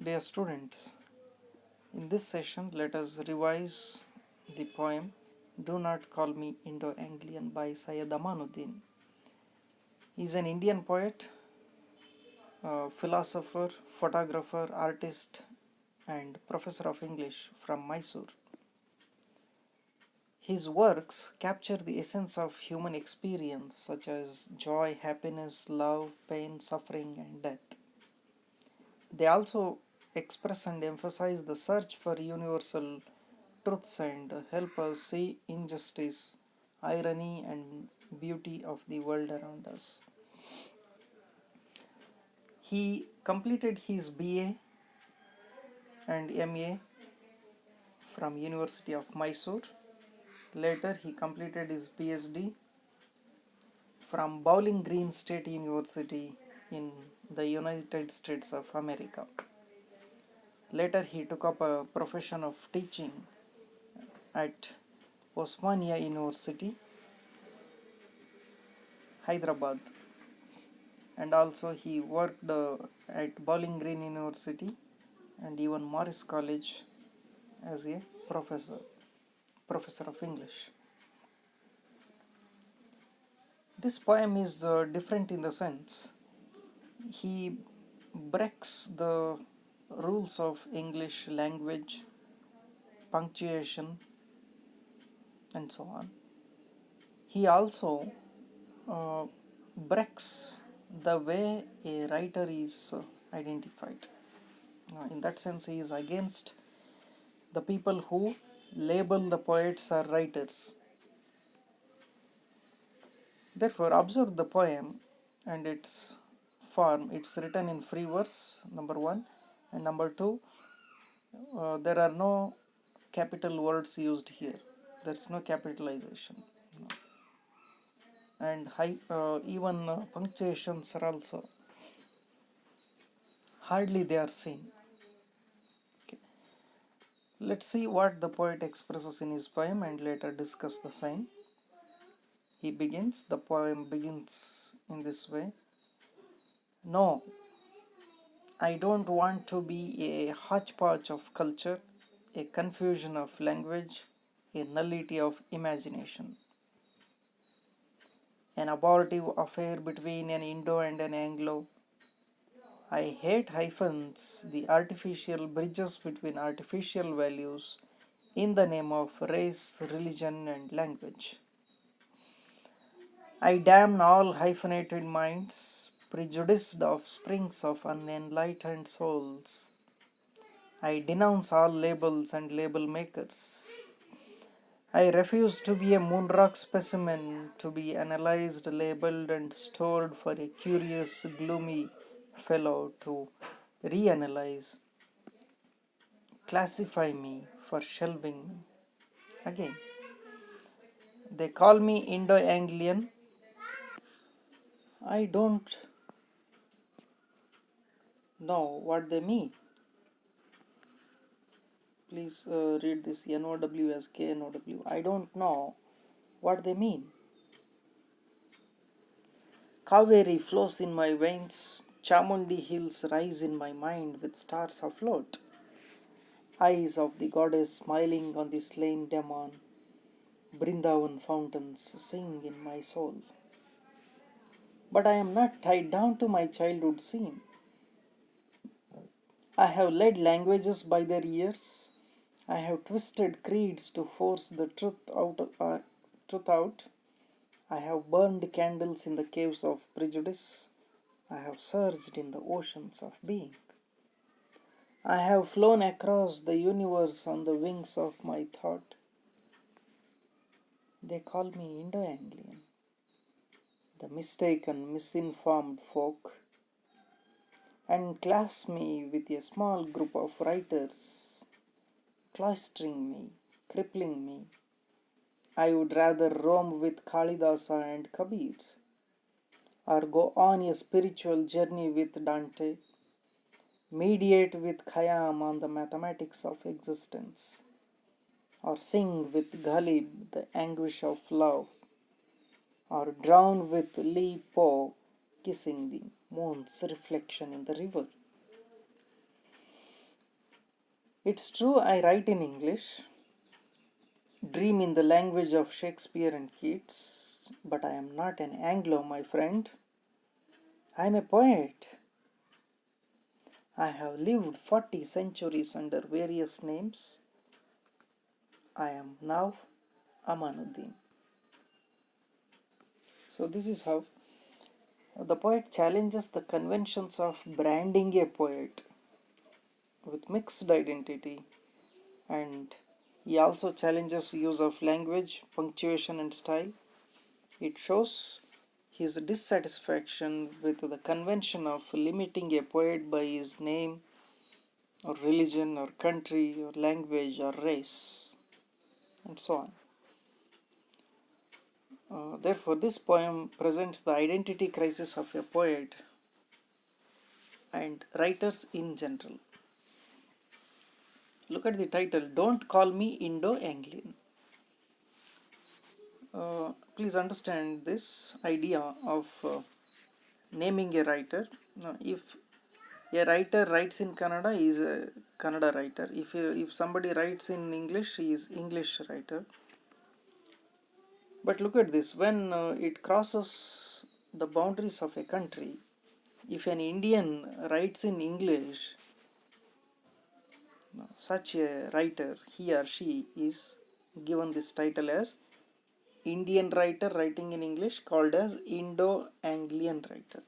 Dear students, in this session let us revise the poem Do Not Call Me Indo Anglian by Syed Amanuddin. He is an Indian poet, philosopher, photographer, artist, and professor of English from Mysore. His works capture the essence of human experience such as joy, happiness, love, pain, suffering, and death. They also express and emphasize the search for universal truths and help us see injustice, irony, and beauty of the world around us. He completed his BA and MA from University of Mysore. Later he completed his PhD from Bowling Green State University in the United States of America. Later he took up a profession of teaching at Osmania University, Hyderabad, and also he worked at Bowling Green University and even Morris College as a professor of English. This poem is different in the sense he breaks the rules of English language, punctuation, and so on. He also breaks the way a writer is identified. In that sense, he is against the people who label the poets or writers. Therefore, observe the poem and its form. It's written in free verse, number one, and number two, there are no capital words used here. There's no capitalization. And even punctuations are also hardly they are seen. Okay. Let's see what the poet expresses in his poem and later discuss the sign. The poem begins in this way. No, I don't want to be a hodgepodge of culture, a confusion of language, a nullity of imagination, an abortive affair between an Indo and an Anglo. I hate hyphens, the artificial bridges between artificial values in the name of race, religion, and language. I damn all hyphenated minds, prejudiced offsprings of unenlightened souls. I denounce all labels and label makers. I refuse to be a moonrock specimen, to be analyzed, labeled, and stored for a curious, gloomy fellow to reanalyze. Classify me for shelving me. Again, they call me Indo Anglian. I don't know what they mean. Please read this NOW as KNOW. I don't know what they mean. Kaveri flows in my veins. Chamundi hills rise in my mind with stars afloat. Eyes of the goddess smiling on the slain demon. Brindavan fountains sing in my soul. But I am not tied down to my childhood scene. I have led languages by their ears. I have twisted creeds to force the truth out. I have burned candles in the caves of prejudice. I have surged in the oceans of being. I have flown across the universe on the wings of my thought. They call me Indo Anglian, the mistaken, misinformed folk, and class me with a small group of writers, cloistering me, crippling me. I would rather roam with Kalidasa and Kabir, or go on a spiritual journey with Dante, mediate with Khayyam on the mathematics of existence, or sing with Ghalib the anguish of love, or drown with Li Po kissing the moon's reflection in the river. It's true I write in English, dream in the language of Shakespeare and Keats, but I am not an Anglo, my friend. I am a poet. I have lived 40 centuries under various names. I am now Amanuddin. So this is how the poet challenges the conventions of branding a poet with mixed identity, and he also challenges use of language, punctuation and style. It shows his dissatisfaction with the convention of limiting a poet by his name or religion or country or language or race and so on. Therefore, this poem presents the identity crisis of a poet and writers in general. Look at the title, Don't Call Me Indo Anglian. Please understand this idea of naming a writer. Now, if a writer writes in Kannada, he is a Kannada writer. If somebody writes in English, he is English writer. But look at this, when it crosses the boundaries of a country, if an Indian writes in English, such a writer, he or she is given this title as Indian writer writing in English, called as Indo Anglian writer.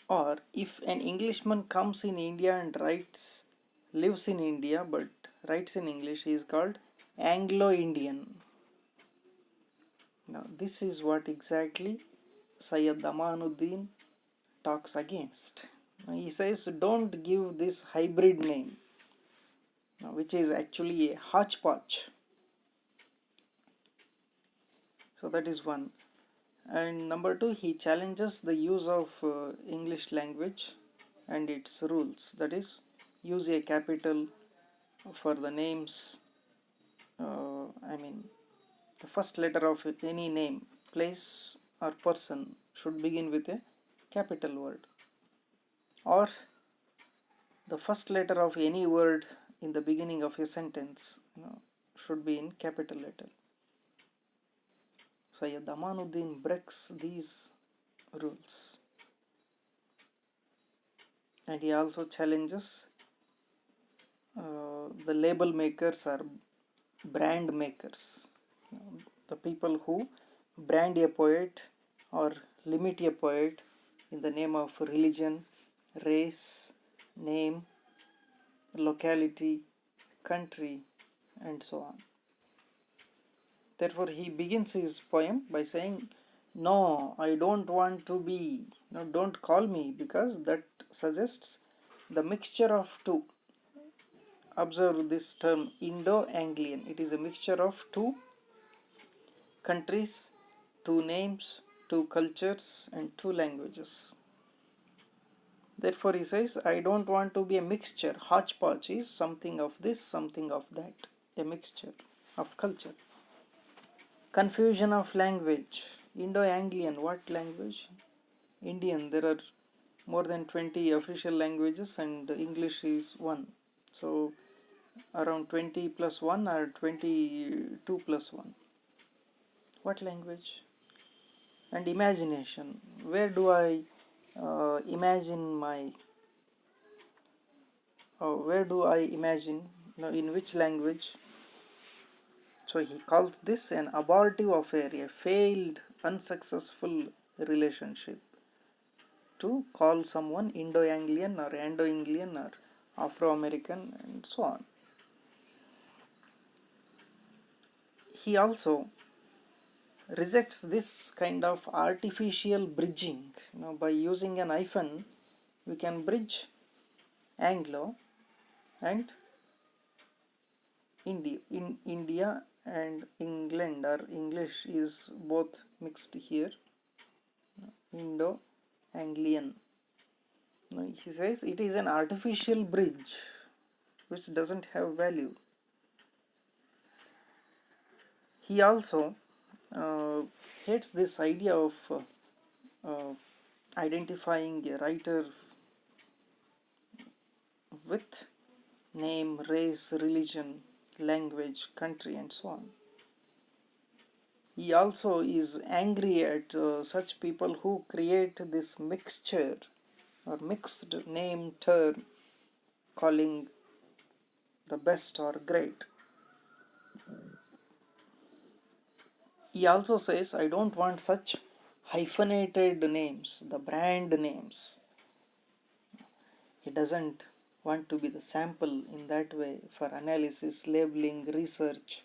Or if an Englishman comes in India and lives in India but writes in English, he is called Anglo-Indian. Now this is what exactly Sayyid Amanuddin talks against. He says don't give this hybrid name, which is actually a hodgepodge. So that is one. And number two, he challenges the use of English language and its rules. That is, use a capital for the names. The first letter of any name, place or person should begin with a capital word, or the first letter of any word in the beginning of a sentence should be in capital letter. Sayyid Amanuddin breaks these rules, and he also challenges the label makers or brand makers, the people who brand a poet or limit a poet in the name of religion, race, name, locality, country, and so on. Therefore, he begins his poem by saying, no, I don't want to be, don't call me, because that suggests the mixture of two. Observe this term, Indo Anglian. It is a mixture of two countries, two names, two cultures, and two languages. Therefore, he says, I don't want to be a mixture. Hodgepodge is something of this, something of that, a mixture of culture. Confusion of language. Indo Anglian, what language? Indian. There are more than 20 official languages, and English is one. So, around 20 plus 1 or 22 plus 1. What language? And imagination. Where do I imagine my where do I imagine, in which language? So he calls this an abortive affair, a failed, unsuccessful relationship, to call someone Indo-Anglian or Ando-Anglian or Afro-American and so on. He also rejects this kind of artificial bridging. By using an hyphen, we can bridge Anglo and India and England, or English is both mixed here. Indo Anglian. He says it is an artificial bridge which doesn't have value. He also hates this idea of identifying a writer with name, race, religion, language, country, and so on. He also is angry at such people who create this mixture or mixed name term, calling the best or great. He also says, I don't want such hyphenated names, the brand names. He doesn't want to be the sample in that way for analysis, labeling, research,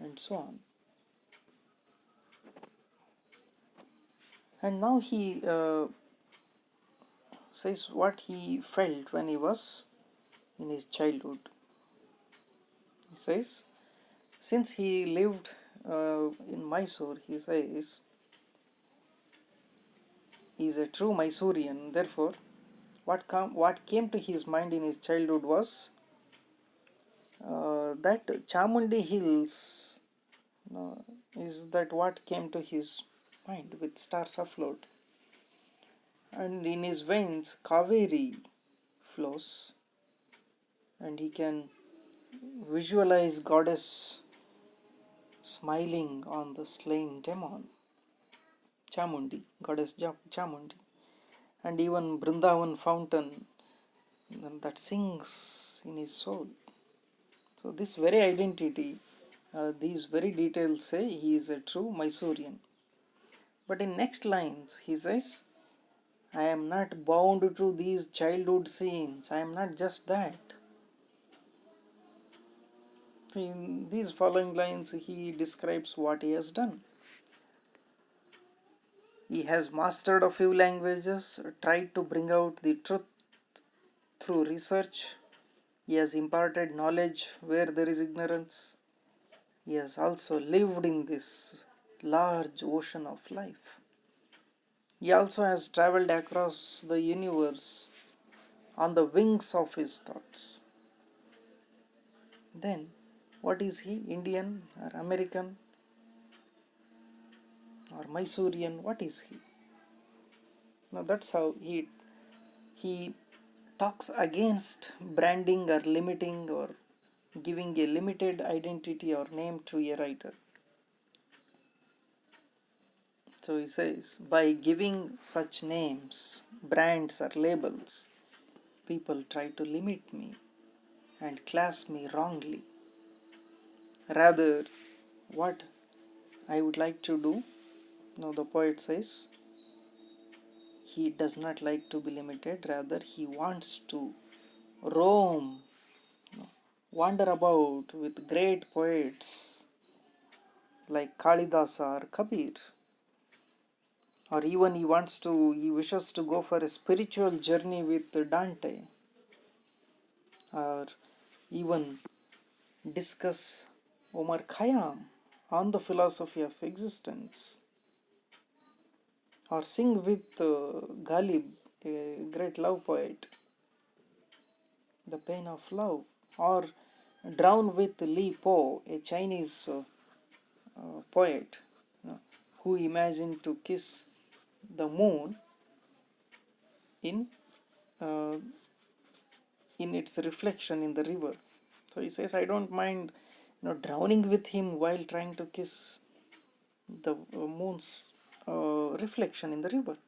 and so on. And now he says what he felt when he was in his childhood. He says, since he lived in Mysore, he says, he is a true Mysorian. Therefore, what came to his mind in his childhood was that Chamundi Hills is that what came to his mind with stars afloat. And in his veins, Kaveri flows, and he can visualize goddess smiling on the slain demon, Chamundi, goddess Chamundi, and even Brindavan fountain that sings in his soul. So this very identity, these very details say he is a true Mysorean. But in next lines he says, I am not bound to these childhood scenes. I am not just that. In these following lines he describes what he has done. He has mastered a few languages, tried to bring out the truth through research. He has imparted knowledge where there is ignorance. He has also lived in this large ocean of life. He also has traveled across the universe on the wings of his thoughts. Then, what is he? Indian or American or Mysorean? What is he? Now that's how he talks against branding or limiting or giving a limited identity or name to a writer. So he says, by giving such names, brands or labels, people try to limit me and class me wrongly. Rather, what I would like to do, now the poet says, he does not like to be limited, rather he wants to roam, wander about with great poets like Kalidasa or Kabir. Or even he wishes to go for a spiritual journey with Dante, or even discuss Omar Khayyam on the philosophy of existence, or sing with Ghalib, a great love poet, the pain of love, or drown with Li Po, a Chinese poet who imagined to kiss the moon in its reflection in the river. So he says, I don't mind drowning with him while trying to kiss the moon's reflection in the river.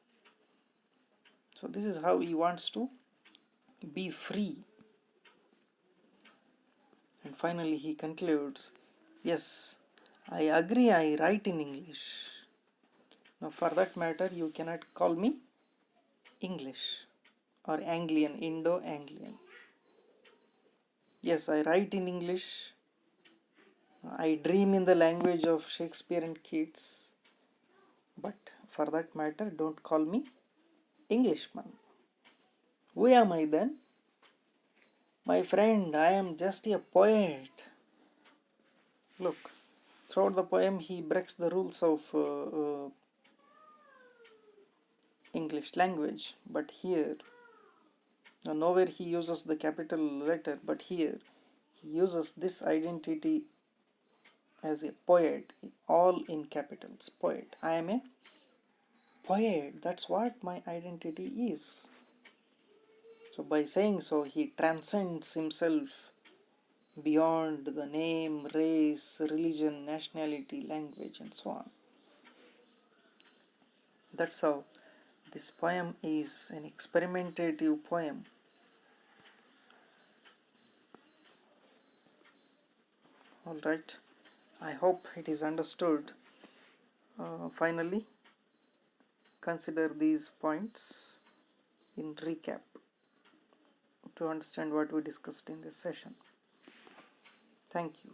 So this is how he wants to be free. And finally he concludes, yes, I agree, I write in English. Now for that matter, you cannot call me English or Anglian, Indo Anglian. Yes, I write in English. I dream in the language of Shakespeare and Keats. But for that matter, don't call me Englishman. Who am I then? My friend, I am just a poet. Look, throughout the poem he breaks the rules of English language, but here, nowhere he uses the capital letter, but here he uses this identity as a poet, all in capitals, poet. I am a poet, that's what my identity is. So by saying so, he transcends himself beyond the name, race, religion, nationality, language, and so on. That's how this poem is an experimentative poem. Alright, I hope it is understood. Finally, consider these points in recap to understand what we discussed in this session. Thank you.